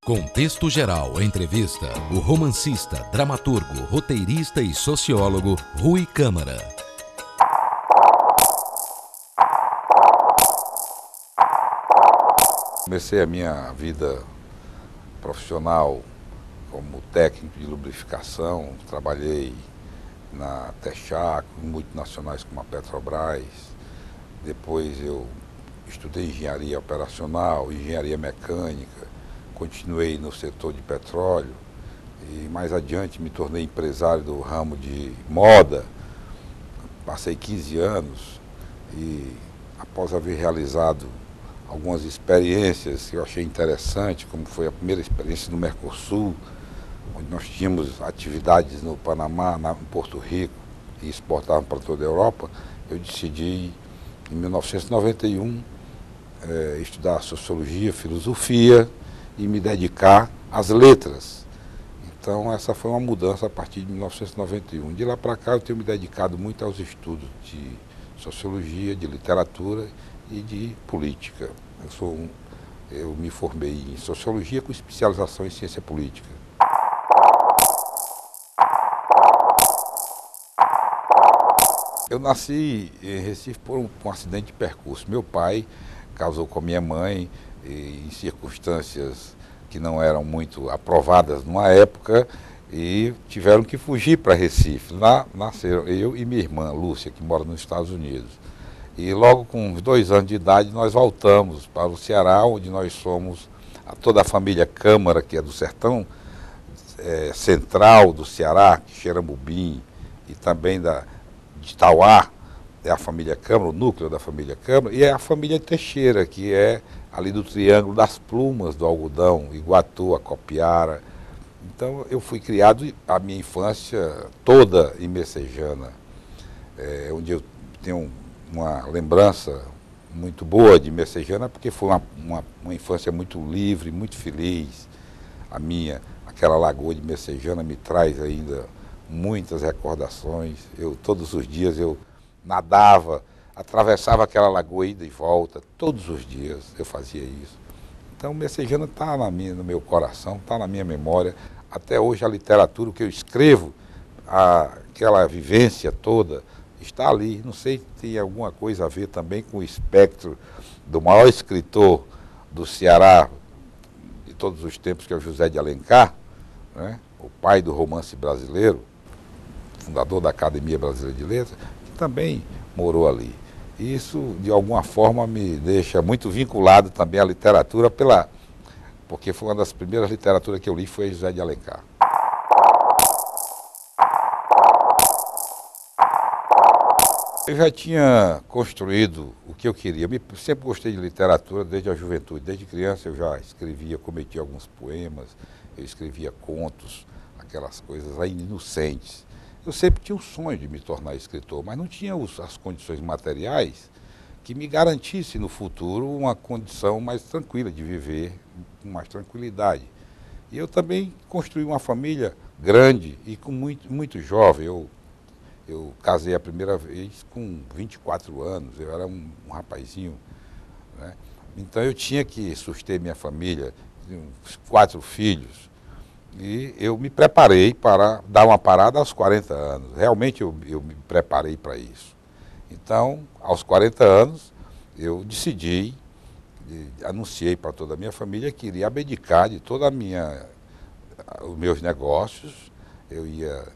Contexto Geral entrevista o romancista, dramaturgo, roteirista e sociólogo Rui Câmara. Comecei a minha vida profissional como técnico de lubrificação, trabalhei na Texaco, em multinacionais como a Petrobras. Depois eu estudei engenharia operacional, engenharia mecânica, continuei no setor de petróleo e mais adiante me tornei empresário do ramo de moda. Passei 15 anos e após haver realizado algumas experiências que eu achei interessante, como foi a primeira experiência no Mercosul, onde nós tínhamos atividades no Panamá, em Porto Rico, e exportávamos para toda a Europa, eu decidi, em 1991, estudar sociologia, filosofia e me dedicar às letras. Então essa foi uma mudança a partir de 1991. De lá para cá eu tenho me dedicado muito aos estudos de sociologia, de literatura e de política. Eu me formei em sociologia com especialização em ciência política. Eu nasci em Recife por um acidente de percurso. Meu pai casou com a minha mãe em circunstâncias que não eram muito aprovadas numa época e tiveram que fugir para Recife. Lá nasceram eu e minha irmã, Lúcia, que mora nos Estados Unidos. E logo com uns 2 anos de idade nós voltamos para o Ceará, onde nós somos toda a família Câmara, que é do sertão central do Ceará, Xeramubim, e também de Tauá, é a família Câmara, o núcleo da família Câmara, e é a família Teixeira, que é ali do Triângulo das Plumas, do algodão, Iguatu, Acopiara. Então eu fui criado a minha infância toda em Messejana, onde eu tenho uma lembrança muito boa de Messejana, porque foi uma infância muito livre, muito feliz. Aquela lagoa de Messejana me traz ainda muitas recordações. Todos os dias eu nadava, atravessava aquela lagoa ida e volta, todos os dias eu fazia isso. Então Messejana está no meu coração, está na minha memória. Até hoje a literatura, o que eu escrevo, aquela vivência toda, está ali. Não sei se tem alguma coisa a ver também com o espectro do maior escritor do Ceará de todos os tempos, que é o José de Alencar, né? O pai do romance brasileiro, fundador da Academia Brasileira de Letras, que também morou ali. E isso, de alguma forma, me deixa muito vinculado também à literatura, porque foi uma das primeiras literaturas que eu li, foi José de Alencar. Eu já tinha construído o que eu queria. Eu sempre gostei de literatura desde a juventude. Desde criança eu já escrevia, cometia alguns poemas, eu escrevia contos, aquelas coisas ainda inocentes. Eu sempre tinha o sonho de me tornar escritor, mas não tinha as condições materiais que me garantissem no futuro uma condição mais tranquila de viver, com mais tranquilidade. E eu também construí uma família grande e com muito jovem. Eu casei a primeira vez com 24 anos, eu era um rapazinho, né? Então eu tinha que suster minha família, uns 4 filhos, e eu me preparei para dar uma parada aos 40 anos. Realmente eu me preparei para isso. Então, aos 40 anos, eu decidi, anunciei para toda a minha família que iria abdicar de toda os meus negócios. Eu ia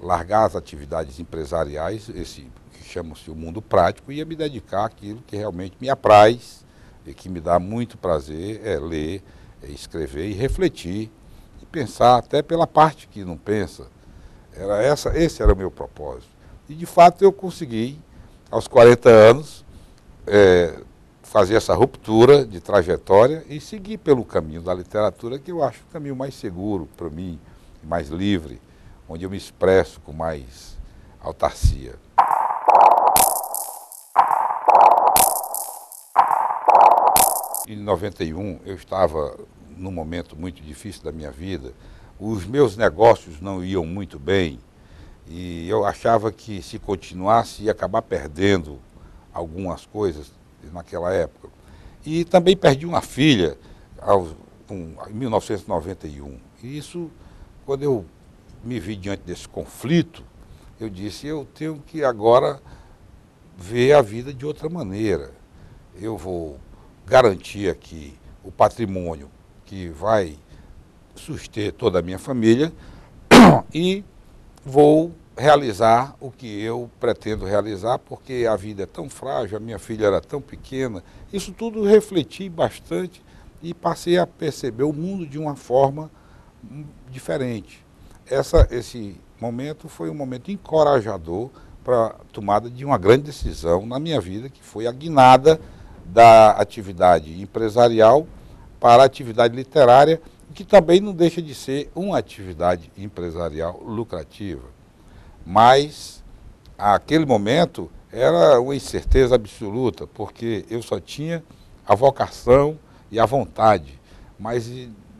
largar as atividades empresariais, esse que chama-se o mundo prático, e ia me dedicar àquilo que realmente me apraz e que me dá muito prazer, é ler, escrever e refletir, e pensar até pela parte que não pensa. Esse era o meu propósito. E de fato eu consegui, aos 40 anos, fazer essa ruptura de trajetória e seguir pelo caminho da literatura, que eu acho o caminho mais seguro para mim, mais livre, onde eu me expresso com mais autarcia. Em 91, eu estava num momento muito difícil da minha vida. Os meus negócios não iam muito bem e eu achava que, se continuasse, ia acabar perdendo algumas coisas naquela época. E também perdi uma filha em 1991. E isso, quando eu me vi diante desse conflito, eu disse, eu tenho que agora ver a vida de outra maneira. Eu vou garantir aqui o patrimônio que vai suster toda a minha família e vou realizar o que eu pretendo realizar, porque a vida é tão frágil, a minha filha era tão pequena. Isso tudo refleti bastante e passei a perceber o mundo de uma forma diferente. Esse momento foi um momento encorajador para a tomada de uma grande decisão na minha vida, que foi a guinada da atividade empresarial para a atividade literária, que também não deixa de ser uma atividade empresarial lucrativa. Mas, aquele momento, era uma incerteza absoluta, porque eu só tinha a vocação e a vontade, mas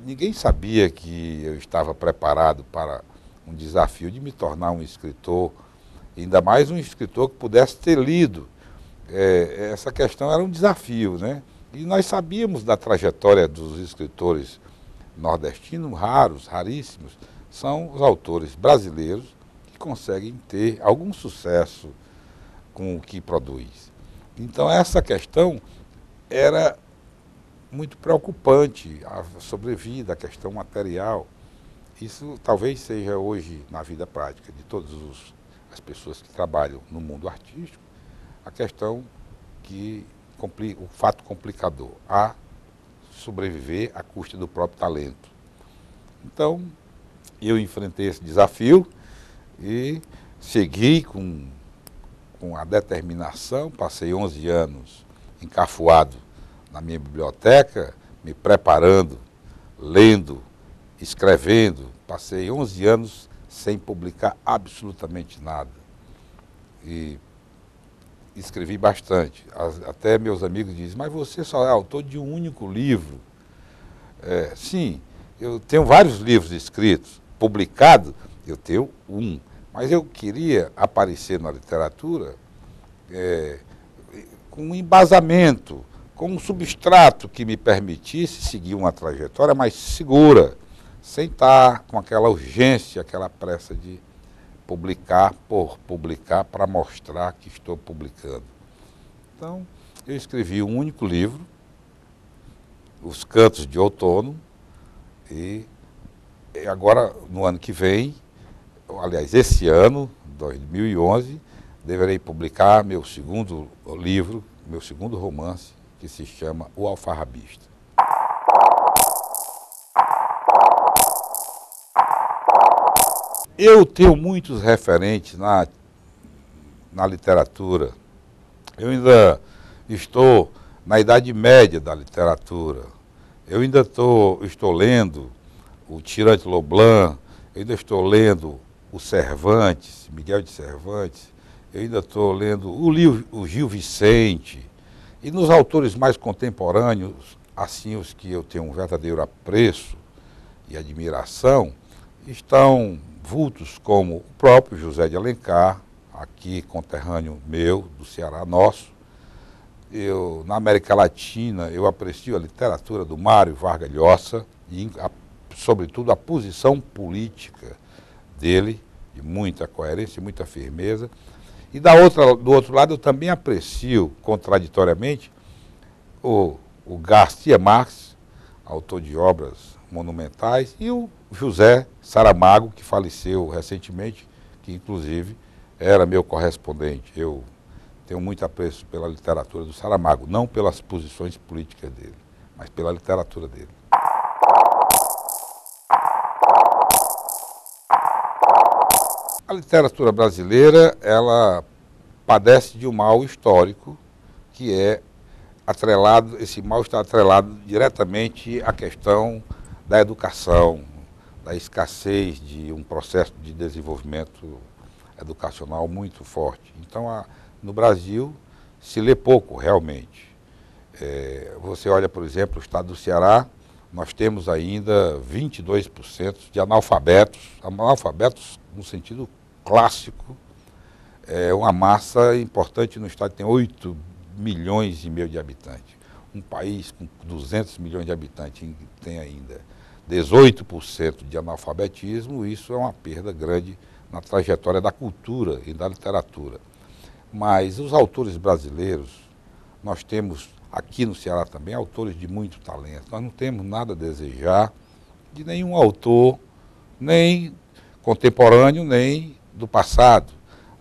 ninguém sabia que eu estava preparado para um desafio de me tornar um escritor, ainda mais um escritor que pudesse ter lido. Essa questão era um desafio, né? E nós sabíamos da trajetória dos escritores nordestinos, raríssimos, são os autores brasileiros que conseguem ter algum sucesso com o que produz. Então essa questão era muito preocupante, a sobrevida, a questão material. Isso talvez seja hoje, na vida prática de todas as pessoas que trabalham no mundo artístico, a questão o fato complicador, a sobreviver à custa do próprio talento. Então, eu enfrentei esse desafio e segui com a determinação, passei 11 anos encafuado na minha biblioteca, me preparando, lendo, escrevendo. Passei 11 anos sem publicar absolutamente nada. E escrevi bastante. Até meus amigos dizem, mas você só é autor de um único livro. Sim, eu tenho vários livros escritos, publicados, eu tenho um. Mas eu queria aparecer na literatura com um embasamento, com um substrato que me permitisse seguir uma trajetória mais segura, sem estar com aquela urgência, aquela pressa de publicar por publicar para mostrar que estou publicando. Então, eu escrevi um único livro, Os Cantos de Outono, e agora, no ano que vem, aliás, esse ano, 2011, deverei publicar meu segundo livro, meu segundo romance, que se chama O Alfarrabista. Eu tenho muitos referentes na literatura. Eu ainda estou na idade média da literatura. Eu ainda estou lendo o Tirante Loblan, eu ainda estou lendo o Cervantes, Miguel de Cervantes, eu ainda estou lendo o Gil Vicente. E nos autores mais contemporâneos, assim os que eu tenho um verdadeiro apreço e admiração, estão vultos como o próprio José de Alencar, aqui conterrâneo meu, do Ceará nosso. Na América Latina, eu aprecio a literatura do Mário Vargas Llosa e, sobretudo, a posição política dele, de muita coerência e muita firmeza. E do outro lado, eu também aprecio, contraditoriamente, o Garcia Marques, autor de obras monumentais, e o José Saramago, que faleceu recentemente, que inclusive era meu correspondente. Eu tenho muito apreço pela literatura do Saramago, não pelas posições políticas dele, mas pela literatura dele. A literatura brasileira, ela padece de um mal histórico, que é atrelado, esse mal está atrelado diretamente à questão da educação, da escassez de um processo de desenvolvimento educacional muito forte. Então, no Brasil, se lê pouco, realmente. Você olha, por exemplo, o estado do Ceará, nós temos ainda 22% de analfabetos no sentido clássico. É uma massa importante no estado, tem 8,5 milhões de habitantes. um país com 200 milhões de habitantes tem ainda 18% de analfabetismo, isso é uma perda grande na trajetória da cultura e da literatura. Mas os autores brasileiros, nós temos aqui no Ceará também autores de muito talento. Nós não temos nada a desejar de nenhum autor, nem contemporâneo, nem do passado.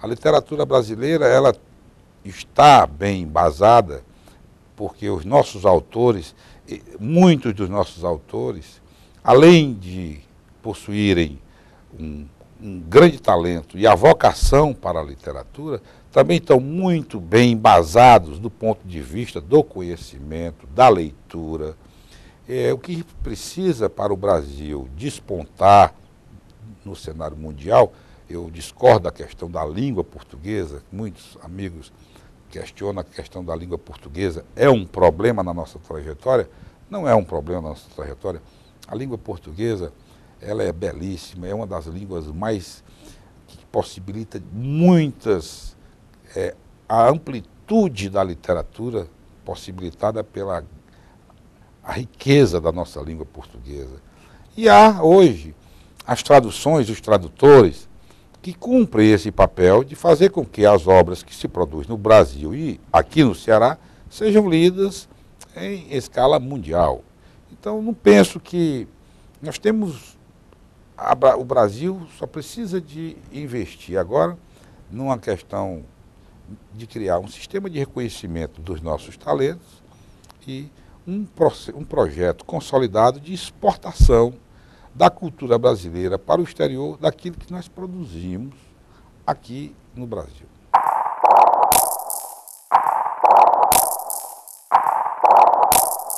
A literatura brasileira, ela está bem embasada, porque os nossos autores, muitos dos nossos autores, além de possuírem um grande talento e a vocação para a literatura, também estão muito bem embasados do ponto de vista do conhecimento, da leitura. O que precisa para o Brasil despontar no cenário mundial, eu discordo da questão da língua portuguesa, muitos amigos questionam a questão da língua portuguesa, é um problema na nossa trajetória? Não é um problema na nossa trajetória. A língua portuguesa, ela é belíssima, é uma das línguas mais que possibilita muitas, a amplitude da literatura possibilitada pela a riqueza da nossa língua portuguesa. E há hoje as traduções, os tradutores, que cumprem esse papel de fazer com que as obras que se produzem no Brasil e aqui no Ceará sejam lidas em escala mundial. Então, não penso que nós temos... O Brasil só precisa de investir agora numa questão de criar um sistema de reconhecimento dos nossos talentos e um projeto consolidado de exportação da cultura brasileira para o exterior, daquilo que nós produzimos aqui no Brasil.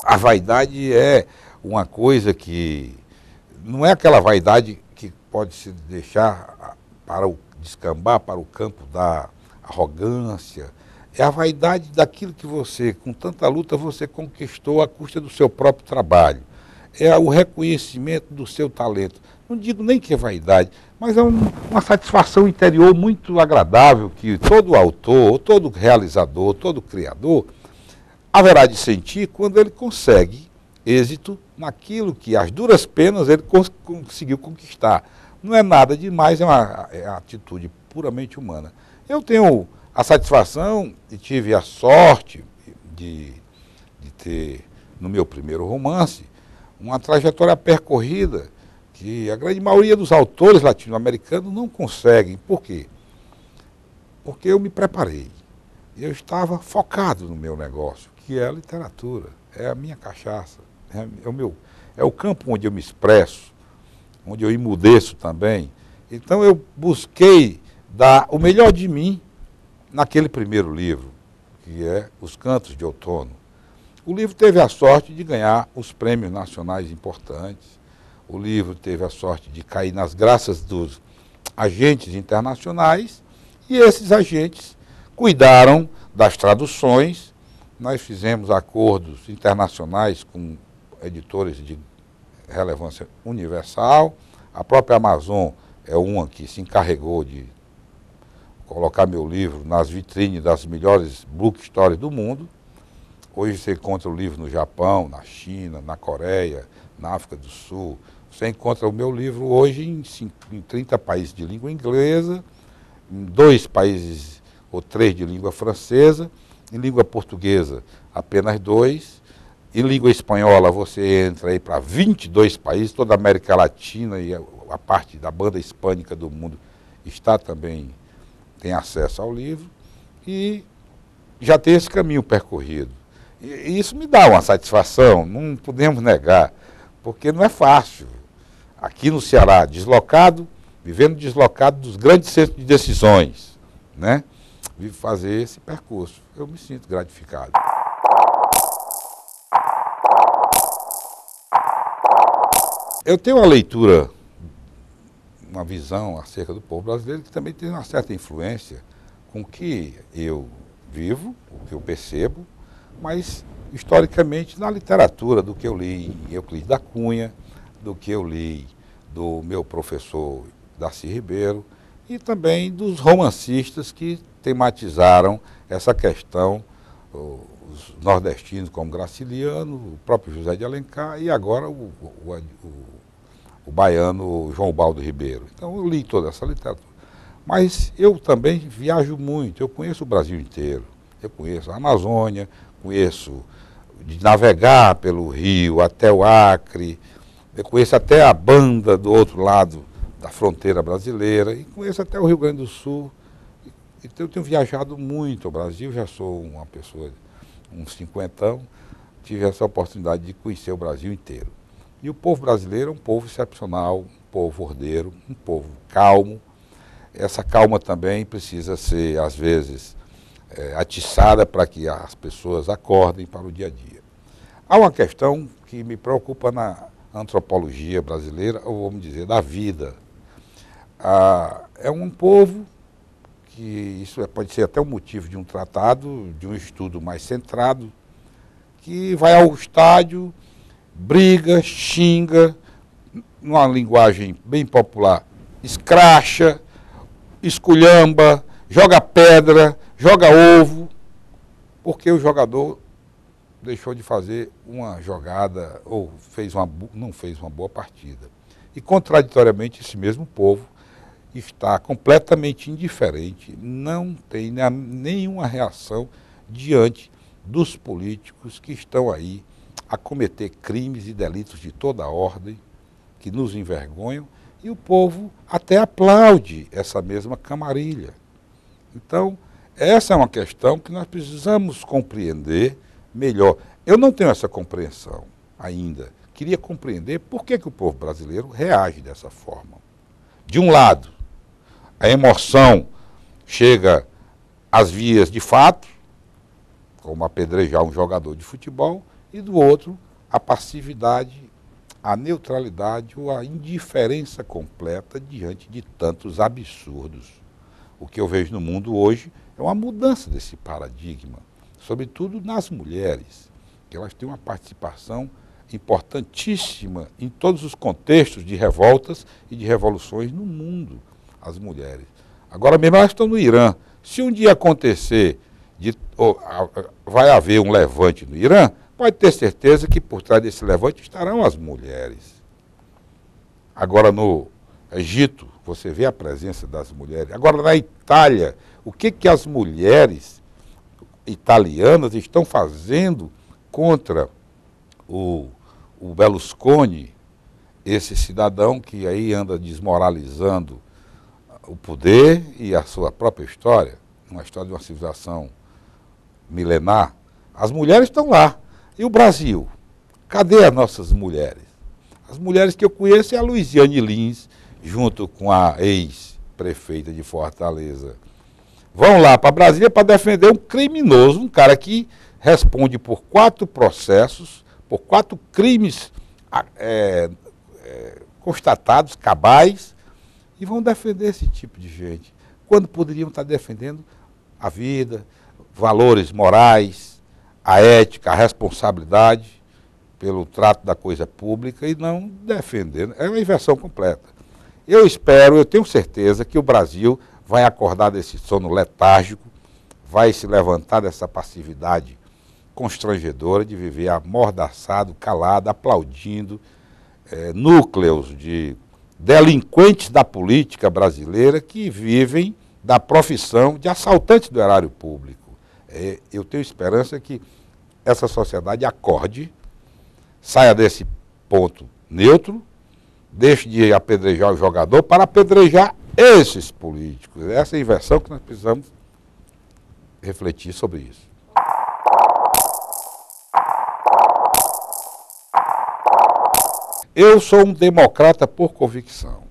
A vaidade é uma coisa que não é aquela vaidade que pode se deixar para descambar para o campo da arrogância. É a vaidade daquilo que você, com tanta luta, você conquistou à custa do seu próprio trabalho. É o reconhecimento do seu talento. Não digo nem que é vaidade, mas é uma satisfação interior muito agradável que todo autor, todo realizador, todo criador haverá de sentir quando ele consegue êxito naquilo que, às duras penas, ele conseguiu conquistar. Não é nada demais, é uma atitude puramente humana. Eu tenho a satisfação e tive a sorte de ter, no meu primeiro romance, uma trajetória percorrida que a grande maioria dos autores latino-americanos não conseguem. Por quê? Porque eu me preparei. Eu estava focado no meu negócio, que é a literatura, é a minha cachaça, é o campo onde eu me expresso, onde eu emudeço também. Então eu busquei dar o melhor de mim naquele primeiro livro, que é Os Cantos de Outono. O livro teve a sorte de ganhar os prêmios nacionais importantes. O livro teve a sorte de cair nas graças dos agentes internacionais e esses agentes cuidaram das traduções. Nós fizemos acordos internacionais com editores de relevância universal. A própria Amazon é uma que se encarregou de colocar meu livro nas vitrines das melhores bookstores do mundo. Hoje você encontra o livro no Japão, na China, na Coreia, na África do Sul. Você encontra o meu livro hoje em 30 países de língua inglesa, em 2 países ou 3 de língua francesa, em língua portuguesa apenas 2, em língua espanhola você entra aí para 22 países, toda a América Latina e a parte da banda hispânica do mundo está também, tem acesso ao livro e já tem esse caminho percorrido. E isso me dá uma satisfação, não podemos negar, porque não é fácil. Aqui no Ceará, vivendo deslocado dos grandes centros de decisões, né? Fazer esse percurso. Eu me sinto gratificado. Eu tenho uma leitura, uma visão acerca do povo brasileiro que também tem uma certa influência com o que eu vivo, o que eu percebo, mas historicamente na literatura, do que eu li em Euclides da Cunha, do que eu li do meu professor Darcy Ribeiro e também dos romancistas que tematizaram essa questão os nordestinos como Graciliano, o próprio José de Alencar e agora o baiano João Baldo Ribeiro. Então eu li toda essa literatura. Mas eu também viajo muito, eu conheço o Brasil inteiro. Eu conheço a Amazônia, conheço de navegar pelo Rio até o Acre, eu conheço até a banda do outro lado da fronteira brasileira e conheço até o Rio Grande do Sul. Então eu tenho viajado muito ao Brasil, já sou uma pessoa, uns 50, tive essa oportunidade de conhecer o Brasil inteiro. E o povo brasileiro é um povo excepcional, um povo ordeiro, um povo calmo. Essa calma também precisa ser, às vezes, atiçada para que as pessoas acordem para o dia a dia. Há uma questão que me preocupa na antropologia brasileira, ou vamos dizer, da vida. É um povo que, isso pode ser até um motivo de um tratado, de um estudo mais centrado, que vai ao estádio, briga, xinga, numa linguagem bem popular, escracha, esculhamba, joga pedra, joga ovo, porque o jogador deixou de fazer uma jogada ou não fez uma boa partida. E, contraditoriamente, esse mesmo povo está completamente indiferente, não tem nenhuma reação diante dos políticos que estão aí a cometer crimes e delitos de toda a ordem, que nos envergonham, e o povo até aplaude essa mesma camarilha. Então, essa é uma questão que nós precisamos compreender melhor. Eu não tenho essa compreensão ainda. Queria compreender por que o povo brasileiro reage dessa forma. De um lado, a emoção chega às vias de fato, como apedrejar um jogador de futebol, e do outro, a passividade, a neutralidade ou a indiferença completa diante de tantos absurdos. O que eu vejo no mundo hoje é uma mudança desse paradigma, sobretudo nas mulheres, que elas têm uma participação importantíssima em todos os contextos de revoltas e de revoluções no mundo, as mulheres. Agora mesmo elas estão no Irã. Se um dia acontecer, vai haver um levante no Irã, pode ter certeza que por trás desse levante estarão as mulheres. Agora no Egito, você vê a presença das mulheres. Agora na Itália, o que as mulheres italianas estão fazendo contra o Berlusconi, esse cidadão que aí anda desmoralizando o poder e a sua própria história, uma história de uma civilização milenar. As mulheres estão lá. E o Brasil? Cadê as nossas mulheres? As mulheres que eu conheço é a Luiziane Lins, junto com a ex-prefeita de Fortaleza. Vão lá para Brasília para defender um criminoso, um cara que responde por 4 processos, por 4 crimes constatados, cabais, e vão defender esse tipo de gente, quando poderiam estar defendendo a vida, valores morais, a ética, a responsabilidade pelo trato da coisa pública e não defendendo. É uma inversão completa. Eu tenho certeza que o Brasil vai acordar desse sono letárgico, vai se levantar dessa passividade constrangedora de viver amordaçado, calado, aplaudindo núcleos de delinquentes da política brasileira que vivem da profissão de assaltantes do erário público. Eu tenho esperança que essa sociedade acorde, saia desse ponto neutro, deixe de apedrejar o jogador para apedrejar esses políticos. Essa é a inversão que nós precisamos refletir sobre isso. Eu sou um democrata por convicção.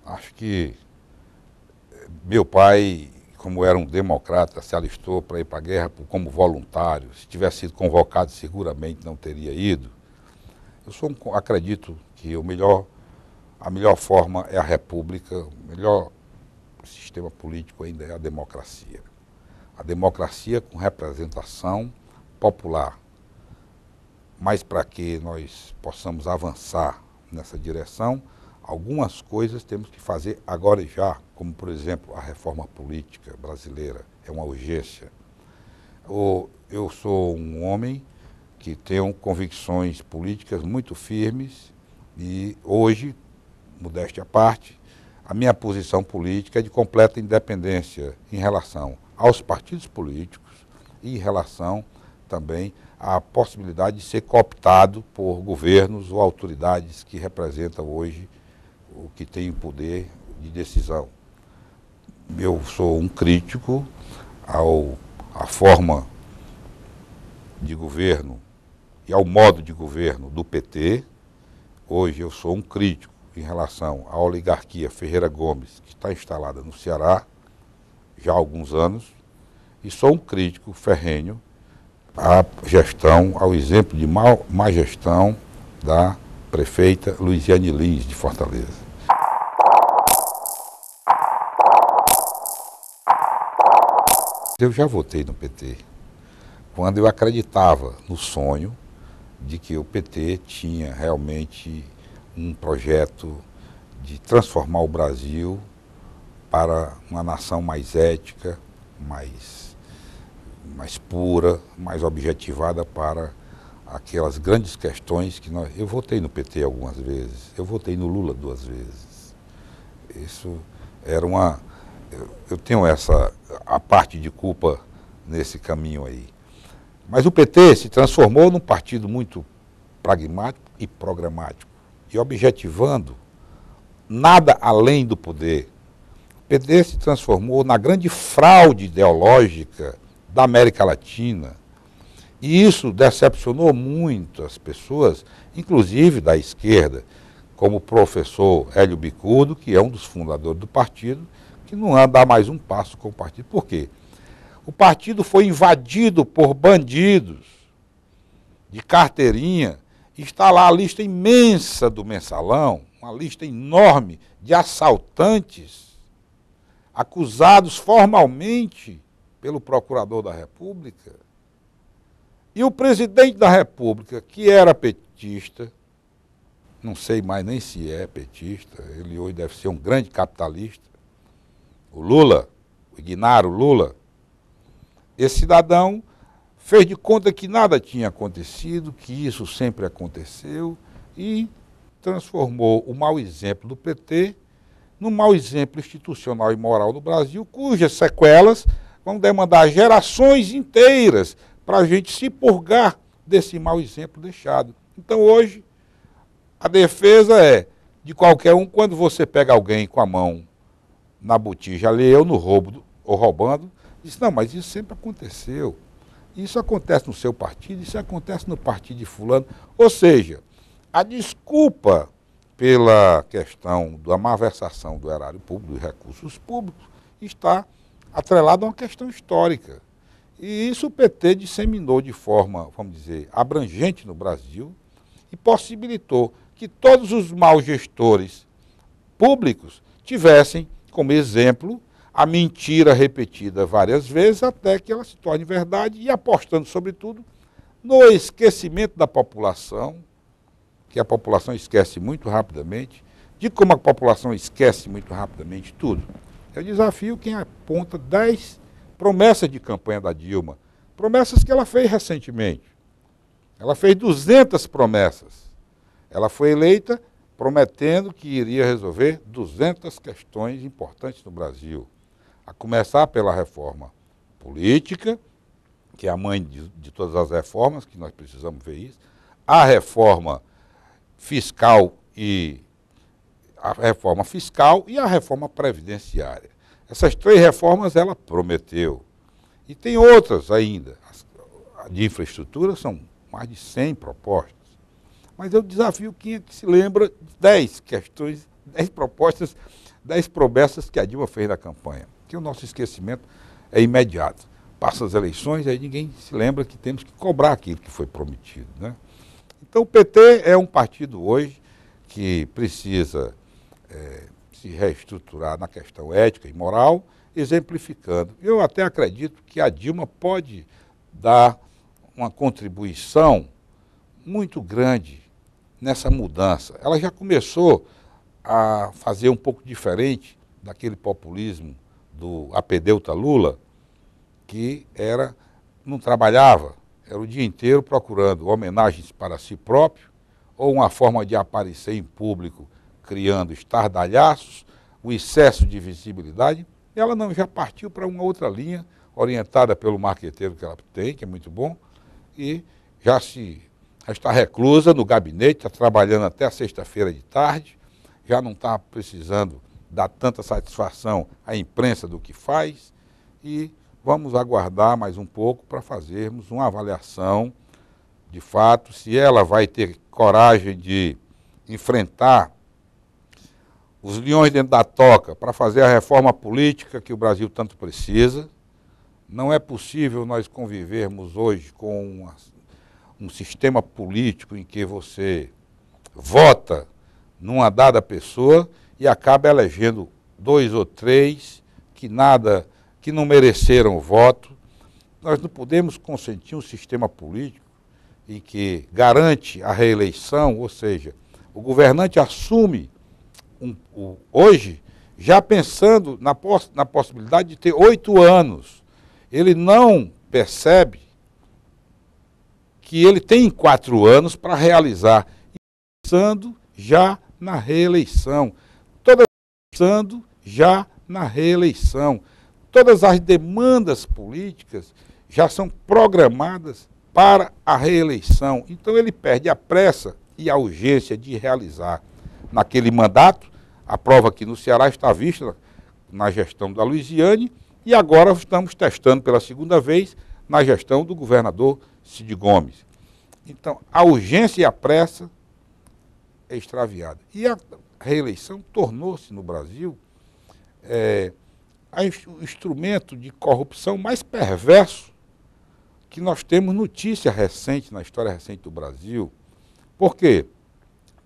Acho que meu pai, como era um democrata, se alistou para ir para a guerra como voluntário. Se tivesse sido convocado, seguramente não teria ido. Acredito que a melhor forma é a república, o melhor sistema político ainda é a democracia. A democracia com representação popular. Mas para que nós possamos avançar nessa direção, algumas coisas temos que fazer agora e já, como, por exemplo, a reforma política brasileira, é uma urgência. Eu sou um homem que tenho convicções políticas muito firmes e hoje, modéstia à parte, a minha posição política é de completa independência em relação aos partidos políticos e em relação também à possibilidade de ser cooptado por governos ou autoridades que representam hoje o que tem o poder de decisão. Eu sou um crítico à forma de governo e ao modo de governo do PT. Hoje eu sou um crítico em relação à oligarquia Ferreira Gomes, que está instalada no Ceará já há alguns anos, e sou um crítico ferrenho à gestão, ao exemplo de má gestão da prefeita Luiziane Lins, de Fortaleza. Eu já votei no PT, quando eu acreditava no sonho de que o PT tinha realmente um projeto de transformar o Brasil para uma nação mais ética, mais pura, mais objetivada para aquelas grandes questões que nós... Eu votei no PT algumas vezes, eu votei no Lula 2 vezes. Isso era uma... Eu tenho a parte de culpa nesse caminho aí. Mas o PT se transformou num partido muito pragmático e programático, e objetivando nada além do poder. O PT se transformou na grande fraude ideológica da América Latina, e isso decepcionou muito as pessoas, inclusive da esquerda, como o professor Hélio Bicudo, que é um dos fundadores do partido, que não anda a mais um passo com o partido. Por quê? O partido foi invadido por bandidos de carteirinha. Está lá a lista imensa do Mensalão, uma lista enorme de assaltantes acusados formalmente pelo Procurador da República. E o presidente da República, que era petista, não sei mais nem se é petista, ele hoje deve ser um grande capitalista, o Lula, o Ignaro Lula, esse cidadão fez de conta que nada tinha acontecido, que isso sempre aconteceu, e transformou o mau exemplo do PT num mau exemplo institucional e moral do Brasil, cujas sequelas vão demandar gerações inteiras para a gente se purgar desse mau exemplo deixado. Então hoje, a defesa é de qualquer um. Quando você pega alguém com a mão na botija alheia ou no roubo ou roubando, diz, não, mas isso sempre aconteceu. Isso acontece no seu partido, isso acontece no partido de fulano. Ou seja, a desculpa pela questão da malversação do erário público, dos recursos públicos, está atrelada a uma questão histórica. E isso o PT disseminou de forma, vamos dizer, abrangente no Brasil e possibilitou que todos os maus gestores públicos tivessem como exemplo a mentira repetida várias vezes até que ela se torne verdade, e apostando, sobretudo, no esquecimento da população, que a população esquece muito rapidamente, de como a população esquece muito rapidamente tudo. Eu desafio quem aponta 10 promessas de campanha da Dilma, promessas que ela fez recentemente. Ela fez 200 promessas. Ela foi eleita prometendo que iria resolver 200 questões importantes no Brasil. A começar pela reforma política, que é a mãe de todas as reformas, que nós precisamos ver isso, a reforma fiscal e a reforma previdenciária. Essas 3 reformas ela prometeu. E tem outras ainda. De infraestrutura são mais de 100 propostas. Mas eu desafio quem é que se lembra de 10 questões, 10 propostas, 10 promessas que a Dilma fez na campanha. Que o nosso esquecimento é imediato. Passa as eleições, aí ninguém se lembra que temos que cobrar aquilo que foi prometido, né? Então o PT é um partido hoje que precisa se reestruturar na questão ética e moral, exemplificando. Eu até acredito que a Dilma pode dar uma contribuição muito grande nessa mudança. Ela já começou a fazer um pouco diferente daquele populismo do apedeuta Lula, que era não trabalhava, era o dia inteiro procurando homenagens para si próprio, ou uma forma de aparecer em público, criando estardalhaços, o excesso de visibilidade. Ela não, já partiu para uma outra linha, orientada pelo marqueteiro que ela tem, que é muito bom, e já está reclusa no gabinete, está trabalhando até a sexta-feira de tarde, já não está precisando dar tanta satisfação à imprensa do que faz, e vamos aguardar mais um pouco para fazermos uma avaliação, de fato, se ela vai ter coragem de enfrentar os leões dentro da toca para fazer a reforma política que o Brasil tanto precisa. Não é possível nós convivermos hoje com um sistema político em que você vota numa dada pessoa e acaba elegendo 2 ou 3 que não mereceram o voto. Nós não podemos consentir um sistema político em que garante a reeleição, ou seja, o governante assume hoje já pensando na possibilidade de ter 8 anos. Ele não percebe que ele tem 4 anos para realizar, pensando já na reeleição. Pensando já na reeleição. Todas as demandas políticas já são programadas para a reeleição. Então ele perde a pressa e a urgência de realizar naquele mandato. A prova aqui no Ceará está vista na gestão da Luiziane e agora estamos testando pela segunda vez na gestão do governador Cid Gomes. Então, a urgência e a pressa é extraviada. E a reeleição tornou-se no Brasil o instrumento de corrupção mais perverso que nós temos notícia recente, na história recente do Brasil. Por quê?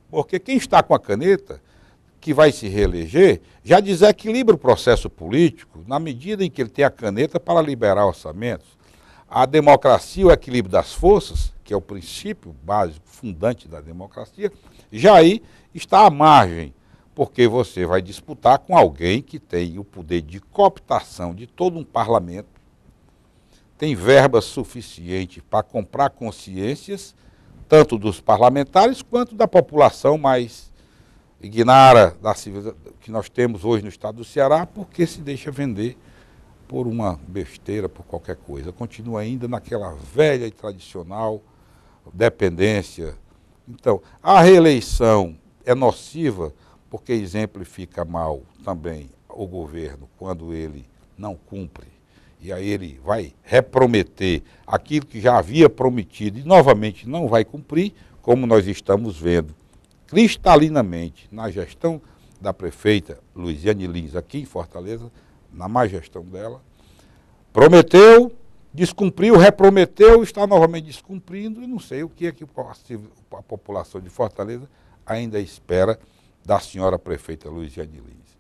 Porque quem está com a caneta, que vai se reeleger, já desequilibra o processo político na medida em que ele tem a caneta para liberar orçamentos. A democracia, o equilíbrio das forças, que é o princípio básico, fundante da democracia, já aí está à margem, porque você vai disputar com alguém que tem o poder de cooptação de todo um parlamento, tem verba suficiente para comprar consciências, tanto dos parlamentares quanto da população mais ignara da civilização que nós temos hoje no estado do Ceará, porque se deixa vender por uma besteira, por qualquer coisa. Continua ainda naquela velha e tradicional dependência. Então, a reeleição é nociva porque exemplifica mal também o governo quando ele não cumpre. E aí ele vai reprometer aquilo que já havia prometido e novamente não vai cumprir, como nós estamos vendo cristalinamente na gestão da prefeita Luiziane Lins aqui em Fortaleza, na má gestão dela. Prometeu, descumpriu, reprometeu, está novamente descumprindo, e não sei o que é que a população de Fortaleza ainda espera da senhora prefeita Luiziane Lins.